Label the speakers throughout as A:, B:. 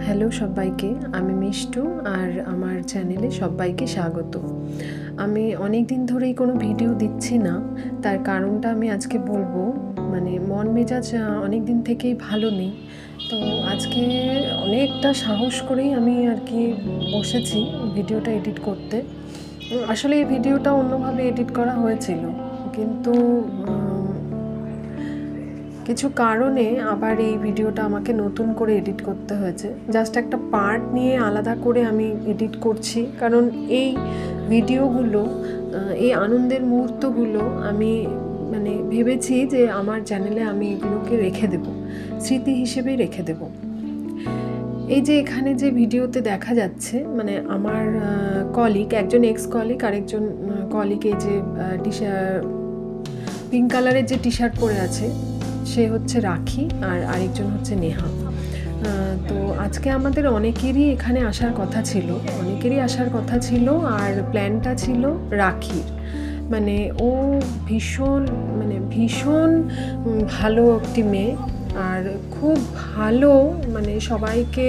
A: Hello সবাইকে, আমি মিষ্টু আর আমার চ্যানেলে সবাইকে স্বাগত। আমি অনেক দিন ধরেই কোনো ভিডিও দিচ্ছি না, তার কারণটা আমি আজকে বলবো। মানে মন মেজাজ অনেক দিন থেকেই ভালো নেই, তো আজকে অনেকটা সাহস করেই আমি আর কি বসেছি ভিডিওটা এডিট করতে। আসলে এই ভিডিওটা অন্যভাবে এডিট করা হয়েছিল, কিন্তু কিছু কারণে আবার এই ভিডিওটা আমাকে নতুন করে এডিট করতে হয়েছে। জাস্ট একটা পার্ট নিয়ে আলাদা করে আমি এডিট করছি, কারণ এই ভিডিওগুলো, এই আনন্দের মুহূর্তগুলো আমি ভেবেছি যে আমার চ্যানেলে আমি এগুলোকে রেখে দেব, স্মৃতি হিসেবেই রেখে দেব। এই যে এখানে যে ভিডিওতে দেখা যাচ্ছে, আমার কলিগ, একজন এক্স কলিগ আর একজন কলিগ, এই যে পিঙ্ক কালারের যে টি শার্ট পরে আছে সে হচ্ছে রাখি, আর আরেকজন হচ্ছে নেহা। তো আজকে আমাদের অনেকেরই এখানে আসার কথা ছিল, আর প্ল্যানটা ছিল রাখির। ও ভীষণ ভালো একটি মেয়ে, আর খুব ভালো, সবাইকে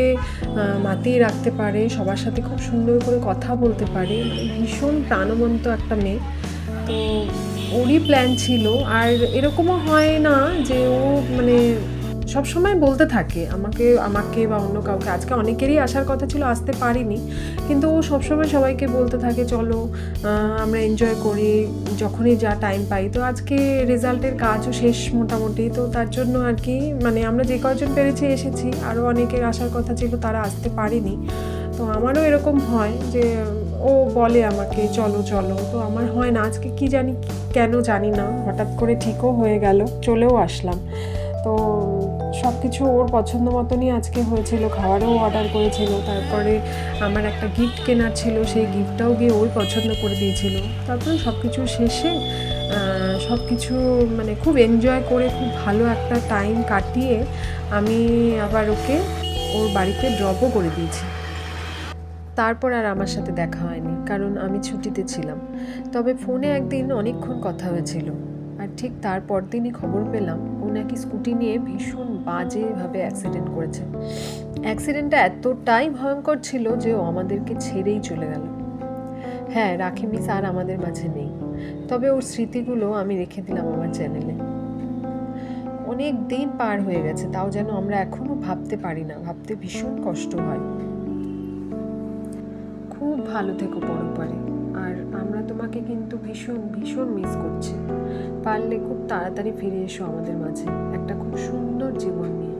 A: মাতিয়ে রাখতে পারে, সবার সাথে খুব সুন্দর করে কথা বলতে পারে, ভীষণ প্রাণবন্ত একটা মেয়ে। তো ওরই প্ল্যান ছিল, আর এরকমও হয় না যে ও সবসময় বলতে থাকে আমাকে বা অন্য কাউকে। আজকে অনেকেরই আসার কথা ছিল, আসতে পারিনি, কিন্তু ও সবসময় সবাইকে বলতে থাকে চলো আমরা এনজয় করি যখনই যা টাইম পাই। তো আজকে রেজাল্টের কাজও শেষ মোটামুটি, তো তার জন্য আর কি আমরা যে কয়জন পেরেছি এসেছি, আরও অনেকের আসার কথা ছিল, তারা আসতে পারেনি। তো আমারও এরকম হয় যে ও বলে আমাকে চলো চলো, তো আমার হয় না। আজকে কি জানি কেন জানি না, হঠাৎ করে ঠিকও হয়ে গেল, চলেও আসলাম। তো সব কিছু ওর পছন্দ মতনই আজকে হয়েছিল, খাবারও অর্ডার করেছিল, তারপরে আমার একটা গিফট কেনার ছিল, সেই গিফটটাও গিয়ে ওই পছন্দ করে দিয়েছিল। তারপরে সব কিছু শেষে সব কিছু খুব এনজয় করে, খুব ভালো একটা টাইম কাটিয়ে আমি আবার ওকে ওর বাড়িতে ড্রপও করে দিয়েছি। তারপর আর আমার সাথে দেখা হয়নি, কারণ আমি ছুটিতে ছিলাম। তবে ফোনে একদিন অনেকক্ষণ কথা হয়েছিল, আর ঠিক তারপর দিনই খবর পেলাম ও নাকি স্কুটি নিয়ে ভীষণ বাজেভাবে অ্যাক্সিডেন্ট করেছে। অ্যাক্সিডেন্টটা এতটাই ভয়ঙ্কর ছিল যে ও আমাদেরকে ছেড়েই চলে গেল। হ্যাঁ, রাখি মিস আর আমাদের মাঝে নেই, তবে ওর স্মৃতিগুলো আমি রেখে দিলাম আমার চ্যানেলে। অনেক দিন পার হয়ে গেছে, তাও যেন আমরা এখনও ভাবতে পারি না, ভাবতে ভীষণ কষ্ট হয়। খুব ভালো থেকো পরপারে, আর আমরা তোমাকে কিন্তু ভীষণ ভীষণ মিস করছি। পারলে খুব তাড়াতাড়ি ফিরে এসো আমাদের মাঝে একটা খুব সুন্দর জীবন নিয়ে।